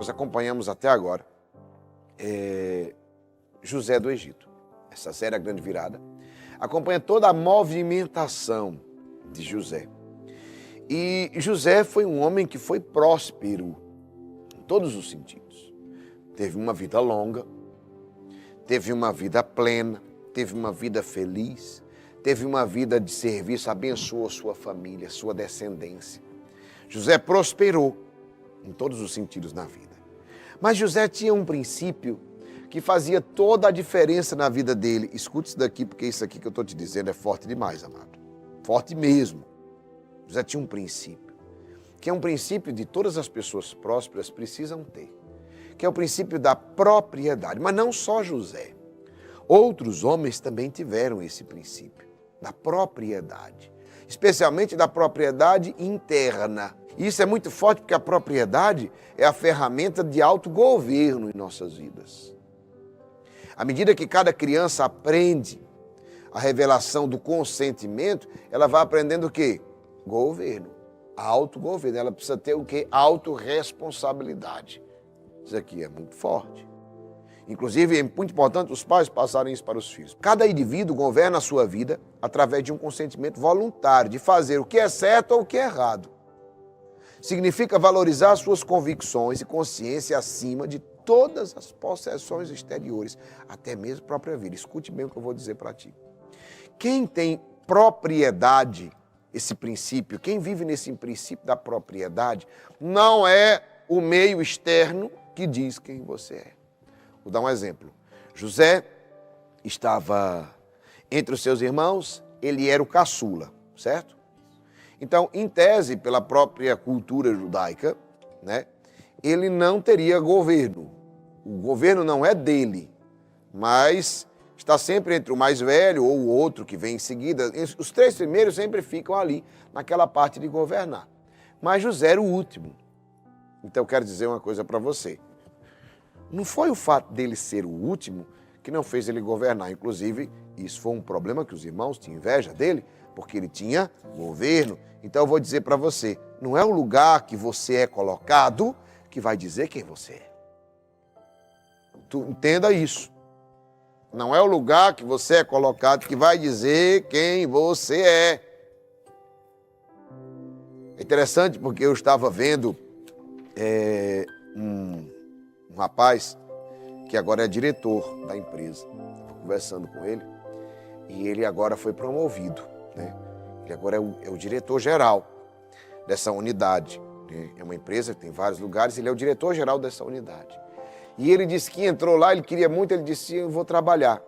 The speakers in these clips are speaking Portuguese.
nós acompanhamos até agora José do Egito. Essa série, A Grande Virada, acompanha toda a movimentação de José. E José foi um homem que foi próspero em todos os sentidos. Teve uma vida longa, teve uma vida plena, teve uma vida feliz, teve uma vida de serviço, abençoou sua família, sua descendência. José prosperou em todos os sentidos na vida. Mas José tinha um princípio que fazia toda a diferença na vida dele. Escute isso daqui, porque isso aqui que eu estou te dizendo é forte demais, amado. Forte mesmo. José tinha um princípio, que é um princípio de todas as pessoas prósperas precisam ter, que é o princípio da propriedade. Mas não só José. Outros homens também tiveram esse princípio, da propriedade, especialmente da propriedade interna. E isso é muito forte porque a propriedade é a ferramenta de autogoverno em nossas vidas. À medida que cada criança aprende a revelação do consentimento, ela vai aprendendo o quê? Governo, autogoverno. Ela precisa ter o quê? Autorresponsabilidade. Isso aqui é muito forte. Inclusive, é muito importante os pais passarem isso para os filhos. Cada indivíduo governa a sua vida através de um consentimento voluntário, de fazer o que é certo ou o que é errado. Significa valorizar suas convicções e consciência acima de todas as possessões exteriores, até mesmo a própria vida. Escute bem o que eu vou dizer para ti. Quem tem propriedade, esse princípio, quem vive nesse princípio da propriedade, não é o meio externo que diz quem você é. Vou dar um exemplo. José estava entre os seus irmãos, ele era o caçula, certo? Então, em tese, pela própria cultura judaica, né, ele não teria governo. O governo não é dele, mas está sempre entre o mais velho ou o outro que vem em seguida. Os três primeiros sempre ficam ali, naquela parte de governar. Mas José era o último. Então, eu quero dizer uma coisa para você. Não foi o fato dele ser o último que não fez ele governar. Inclusive, isso foi um problema que os irmãos tinham inveja dele, porque ele tinha governo. Então eu vou dizer para você, não é o lugar que você é colocado que vai dizer quem você é. Tu entenda isso. Não é o lugar que você é colocado que vai dizer quem você é. É interessante porque eu estava vendo um rapaz que agora é diretor da empresa. Estou conversando com ele e ele agora foi promovido, né? Ele agora é o diretor-geral dessa unidade. Né? É uma empresa que tem vários lugares, ele é o diretor-geral dessa unidade. E ele disse que entrou lá, ele queria muito, ele disse, eu vou trabalhar.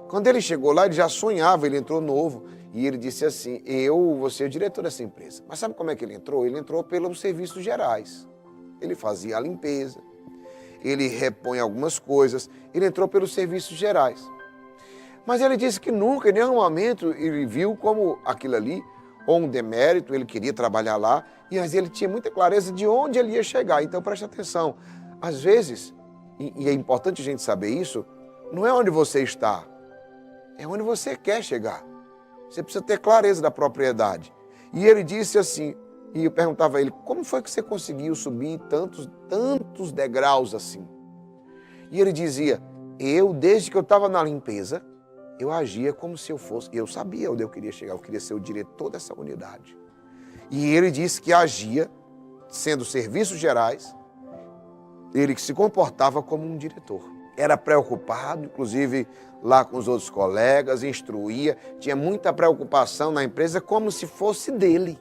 Quando ele chegou lá, ele já sonhava, ele entrou novo, e ele disse assim, eu vou ser o diretor dessa empresa. Mas sabe como é que ele entrou? Ele entrou pelos serviços gerais. Ele fazia a limpeza, ele repõe algumas coisas, ele entrou pelos serviços gerais. Mas ele disse que nunca, em nenhum momento, ele viu como aquilo ali, ou um demérito, ele queria trabalhar lá, mas ele tinha muita clareza de onde ele ia chegar. Então, preste atenção. Às vezes, e é importante a gente saber isso, não é onde você está, é onde você quer chegar. Você precisa ter clareza da propriedade. E ele disse assim, e eu perguntava a ele, como foi que você conseguiu subir tantos degraus assim? E ele dizia, desde que eu estava na limpeza, eu agia como se eu sabia onde eu queria chegar, eu queria ser o diretor dessa unidade. E ele disse que agia, sendo serviços gerais, ele que se comportava como um diretor. Era preocupado, inclusive lá com os outros colegas, instruía, tinha muita preocupação na empresa como se fosse dele.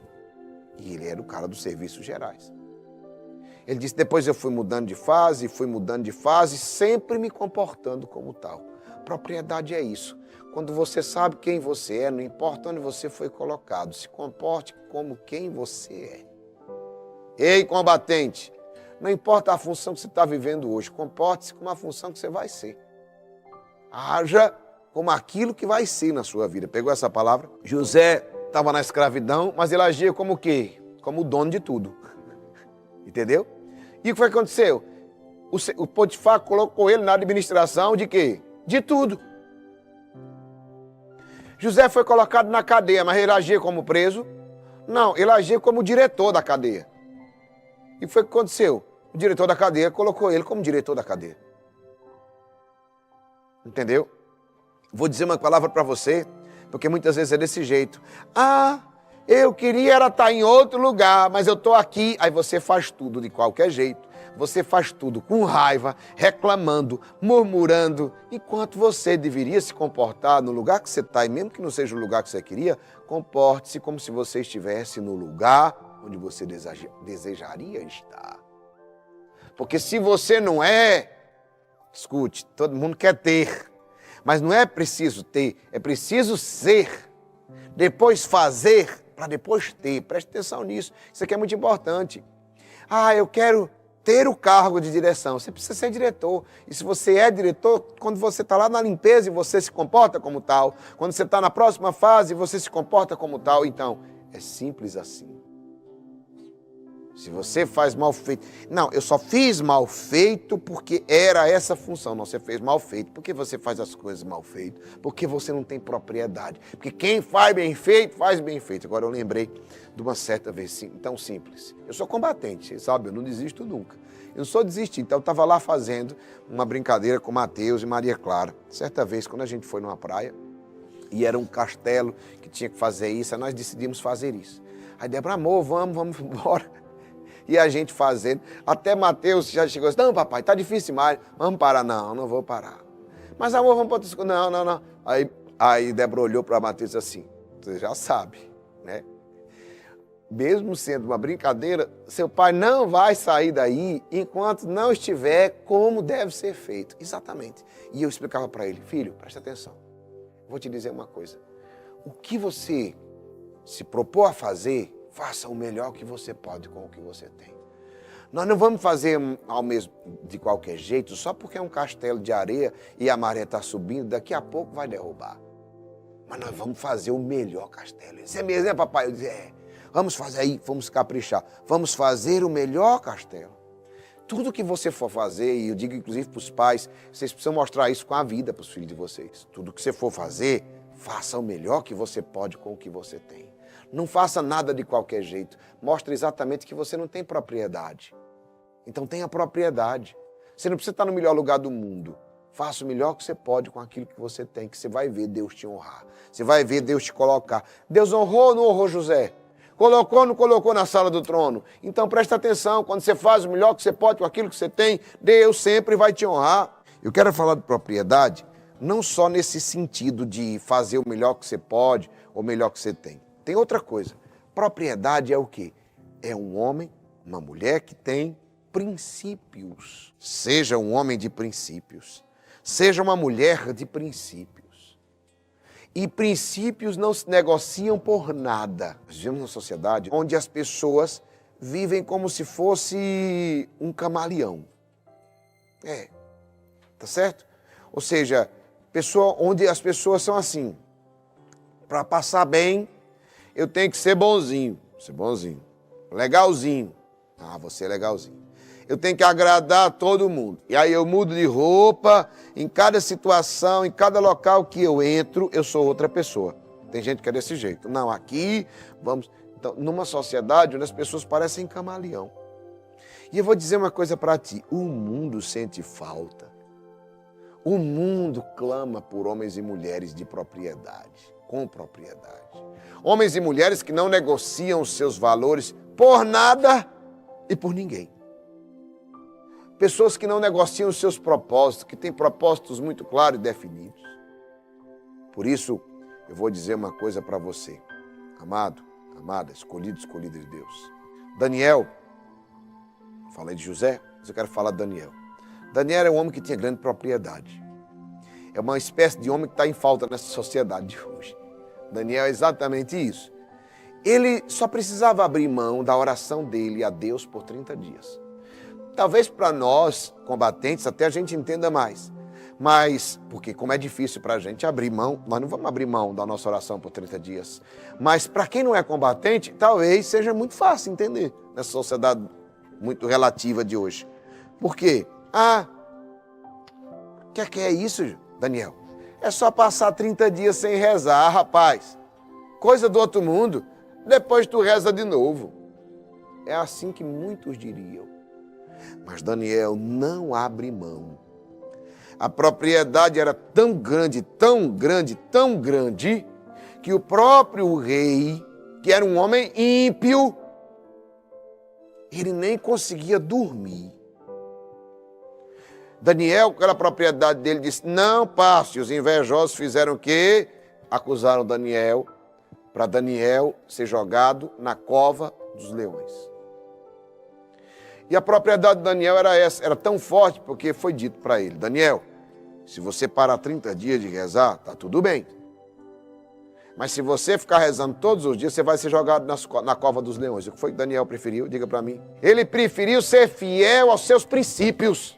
E ele era o cara dos serviços gerais. Ele disse, depois eu fui mudando de fase, sempre me comportando como tal. Propriedade é isso. Quando você sabe quem você é, não importa onde você foi colocado, se comporte como quem você é. Ei, combatente, não importa a função que você está vivendo hoje, comporte-se como a função que você vai ser. Haja como aquilo que vai ser na sua vida. Pegou essa palavra? José estava na escravidão, mas ele agia como o quê? Como o dono de tudo. Entendeu? E o que foi que aconteceu? O Potifar colocou ele na administração de quê? De tudo. José foi colocado na cadeia, mas ele agia como preso? Não, ele agia como diretor da cadeia. E foi o que aconteceu? O diretor da cadeia colocou ele como diretor da cadeia. Entendeu? Vou dizer uma palavra para você, porque muitas vezes é desse jeito. Ah, eu queria era estar em outro lugar, mas eu estou aqui. Aí você faz tudo de qualquer jeito. Você faz tudo com raiva, reclamando, murmurando, enquanto você deveria se comportar no lugar que você está, e mesmo que não seja o lugar que você queria, comporte-se como se você estivesse no lugar onde você desejaria estar. Porque se você não é, escute, todo mundo quer ter, mas não é preciso ter, é preciso ser, depois fazer, para depois ter. Preste atenção nisso, isso aqui é muito importante. Ah, eu quero ter o cargo de direção. Você precisa ser diretor. E se você é diretor, quando você está lá na limpeza e você se comporta como tal, quando você está na próxima fase e você se comporta como tal, então, é simples assim. Se você faz mal feito... Não, eu só fiz mal feito porque era essa função. Não, você fez mal feito porque você faz as coisas mal feito, porque você não tem propriedade. Porque quem faz bem feito, faz bem feito. Agora eu lembrei de uma certa vez tão simples. Eu sou combatente, vocês sabem, eu não desisto nunca. Eu não sou desistir. Então eu estava lá fazendo uma brincadeira com Mateus e Maria Clara. Certa vez, quando a gente foi numa praia, e era um castelo que tinha que fazer isso, aí nós decidimos fazer isso. Aí Débora, amor, vamos embora. E a gente fazendo, até Mateus já chegou assim, não papai, tá difícil demais, vamos parar. Não vou parar. Mas amor, vamos para outra escola. Não. Aí Débora olhou para Mateus e disse assim, você já sabe, né? Mesmo sendo uma brincadeira, seu pai não vai sair daí enquanto não estiver como deve ser feito. Exatamente. E eu explicava para ele, filho, presta atenção, vou te dizer uma coisa, o que você se propor a fazer, faça o melhor que você pode com o que você tem. Nós não vamos fazer de qualquer jeito, só porque é um castelo de areia e a maré está subindo, daqui a pouco vai derrubar. Mas nós vamos fazer o melhor castelo. Isso é mesmo, né, papai? Eu disse, vamos fazer aí, vamos caprichar. Vamos fazer o melhor castelo. Tudo que você for fazer, e eu digo inclusive para os pais, vocês precisam mostrar isso com a vida para os filhos de vocês. Tudo que você for fazer, faça o melhor que você pode com o que você tem. Não faça nada de qualquer jeito. Mostre exatamente que você não tem propriedade. Então tenha propriedade. Você não precisa estar no melhor lugar do mundo. Faça o melhor que você pode com aquilo que você tem, que você vai ver Deus te honrar. Você vai ver Deus te colocar. Deus honrou ou não honrou José? Colocou ou não colocou na sala do trono? Então presta atenção, quando você faz o melhor que você pode com aquilo que você tem, Deus sempre vai te honrar. Eu quero falar de propriedade, não só nesse sentido de fazer o melhor que você pode ou o melhor que você tem. Tem outra coisa. Propriedade é o quê? É um homem, uma mulher que tem princípios. Seja um homem de princípios. Seja uma mulher de princípios. E princípios não se negociam por nada. Nós vivemos numa sociedade onde as pessoas vivem como se fosse um camaleão. Tá certo? Ou seja, onde as pessoas são assim. Para passar bem, eu tenho que ser bonzinho. Legalzinho. Você é legalzinho. Eu tenho que agradar a todo mundo. E aí eu mudo de roupa, em cada situação, em cada local que eu entro, eu sou outra pessoa. Tem gente que é desse jeito. Não, aqui, vamos... Então, numa sociedade onde as pessoas parecem camaleão. E eu vou dizer uma coisa para ti. O mundo sente falta. O mundo clama por homens e mulheres de propriedade, com propriedade. Homens e mulheres que não negociam os seus valores por nada e por ninguém. Pessoas que não negociam os seus propósitos, que têm propósitos muito claros e definidos. Por isso, eu vou dizer uma coisa para você. Amado, amada, escolhida de Deus. Daniel, falei de José, mas eu quero falar de Daniel. Daniel é um homem que tinha grande propriedade. É uma espécie de homem que está em falta nessa sociedade de hoje. Daniel é exatamente isso. Ele só precisava abrir mão da oração dele a Deus por 30 dias. Talvez para nós, combatentes, até a gente entenda mais. Mas, porque como é difícil para a gente abrir mão, nós não vamos abrir mão da nossa oração por 30 dias. Mas para quem não é combatente, talvez seja muito fácil entender nessa sociedade muito relativa de hoje. Por quê? O que é isso, Daniel? É só passar 30 dias sem rezar, rapaz. Coisa do outro mundo. Depois tu reza de novo. É assim que muitos diriam. Mas Daniel não abre mão. A propriedade era tão grande, tão grande, tão grande, que o próprio rei, que era um homem ímpio, ele nem conseguia dormir. Daniel, com aquela propriedade dele, disse, não passe. Os invejosos fizeram o quê? Acusaram Daniel, para Daniel ser jogado na cova dos leões. E a propriedade de Daniel era essa, era tão forte, porque foi dito para ele, Daniel, se você parar 30 dias de rezar, tá tudo bem. Mas se você ficar rezando todos os dias, você vai ser jogado na cova dos leões. O que foi que Daniel preferiu? Diga para mim. Ele preferiu ser fiel aos seus princípios.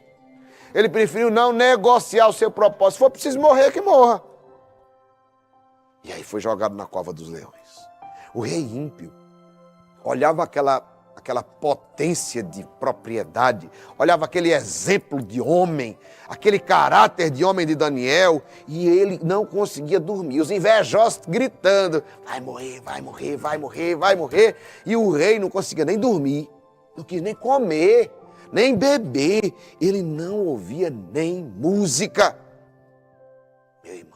Ele preferiu não negociar o seu propósito. Se for preciso morrer, que morra. E aí foi jogado na cova dos leões. O rei ímpio olhava aquela potência de propriedade, olhava aquele exemplo de homem, aquele caráter de homem de Daniel, e ele não conseguia dormir. Os invejosos gritando, vai morrer, vai morrer, vai morrer, vai morrer. E o rei não conseguia nem dormir, não quis nem comer, nem beber. Ele não ouvia nem música. Meu irmão.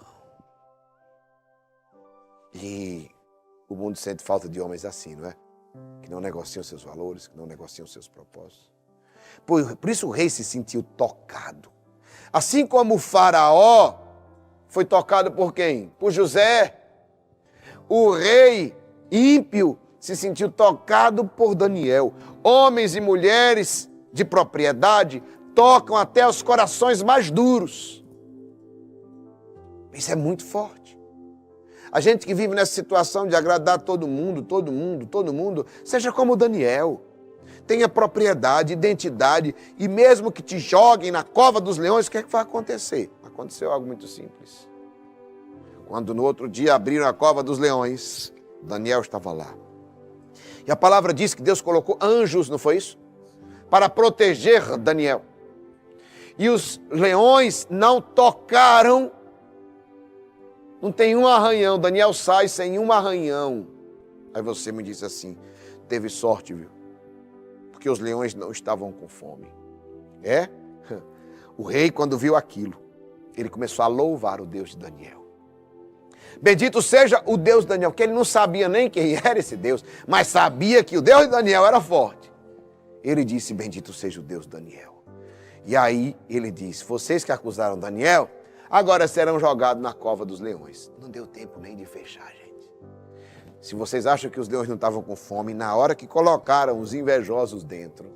E o mundo sente falta de homens assim, não é? Que não negociam seus valores, que não negociam seus propósitos. Por isso o rei se sentiu tocado. Assim como o faraó foi tocado por quem? Por José. O rei ímpio se sentiu tocado por Daniel. Homens e mulheres de propriedade tocam até os corações mais duros. Isso é muito forte. A gente que vive nessa situação de agradar todo mundo, seja como Daniel. Tenha propriedade, identidade, e mesmo que te joguem na cova dos leões, o que é que vai acontecer? Aconteceu algo muito simples. Quando no outro dia abriram a cova dos leões, Daniel estava lá. E a palavra diz que Deus colocou anjos, não foi isso? Para proteger Daniel. E os leões não tocaram. Não tem um arranhão, Daniel sai sem um arranhão. Aí você me diz assim, teve sorte, viu? Porque os leões não estavam com fome. É? O rei, quando viu aquilo, ele começou a louvar o Deus de Daniel. Bendito seja o Deus de Daniel, que ele não sabia nem quem era esse Deus, mas sabia que o Deus de Daniel era forte. Ele disse, bendito seja o Deus de Daniel. E aí ele disse, vocês que acusaram Daniel, agora serão jogados na cova dos leões. Não deu tempo nem de fechar, gente. Se vocês acham que os leões não estavam com fome, na hora que colocaram os invejosos dentro,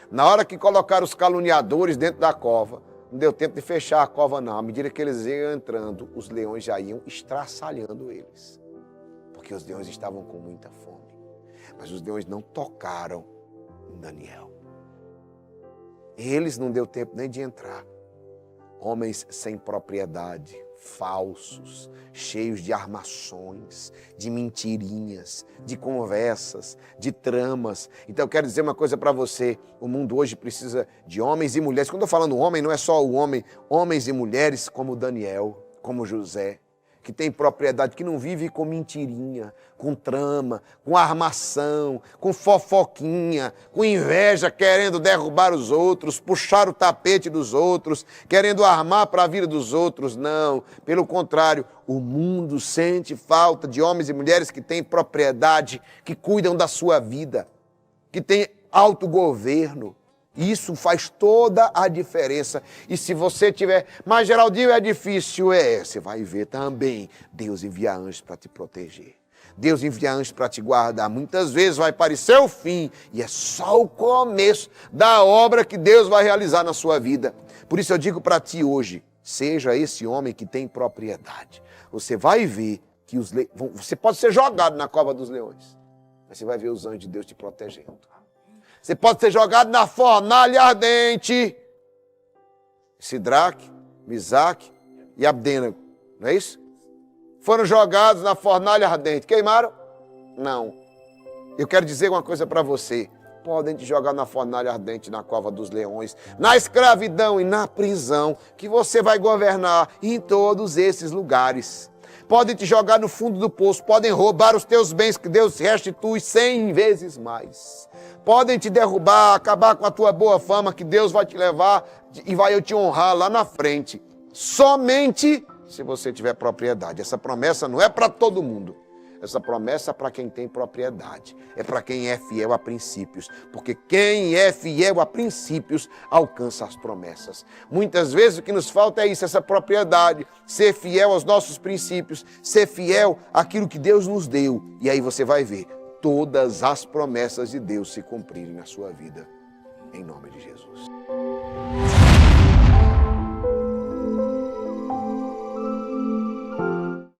na hora que colocaram os caluniadores dentro da cova, não deu tempo de fechar a cova não. À medida que eles iam entrando, os leões já iam estraçalhando eles. Porque os leões estavam com muita fome. Mas os leões não tocaram em Daniel. Eles não deu tempo nem de entrar. Homens sem propriedade, falsos, cheios de armações, de mentirinhas, de conversas, de tramas. Então eu quero dizer uma coisa para você, o mundo hoje precisa de homens e mulheres. Quando eu estou falando homem, não é só o homem, homens e mulheres como Daniel, como José, que tem propriedade, que não vive com mentirinha, com trama, com armação, com fofoquinha, com inveja, querendo derrubar os outros, puxar o tapete dos outros, querendo armar para a vida dos outros. Não, pelo contrário, o mundo sente falta de homens e mulheres que têm propriedade, que cuidam da sua vida, que têm autogoverno. Isso faz toda a diferença. E se você tiver, mas Geraldinho é difícil, você vai ver também. Deus envia anjos para te proteger. Deus envia anjos para te guardar. Muitas vezes vai parecer o fim e é só o começo da obra que Deus vai realizar na sua vida. Por isso eu digo para ti hoje, seja esse homem que tem propriedade. Você vai ver que você pode ser jogado na cova dos leões, mas você vai ver os anjos de Deus te protegendo. Você pode ser jogado na fornalha ardente. Sidraque, Misaque e Abdênego, não é isso? Foram jogados na fornalha ardente. Queimaram? Não. Eu quero dizer uma coisa para você. Podem te jogar na fornalha ardente, na cova dos leões, na escravidão e na prisão, que você vai governar em todos esses lugares. podem te jogar no fundo do poço, podem roubar os teus bens que Deus restitui 100 vezes mais. Podem te derrubar, acabar com a tua boa fama que Deus vai te levar e vai te honrar lá na frente. Somente se você tiver propriedade. Essa promessa não é para todo mundo. Essa promessa é para quem tem propriedade. É para quem é fiel a princípios. Porque quem é fiel a princípios alcança as promessas. Muitas vezes o que nos falta é isso, essa propriedade. Ser fiel aos nossos princípios. Ser fiel àquilo que Deus nos deu. E aí você vai ver todas as promessas de Deus se cumprirem na sua vida. Em nome de Jesus.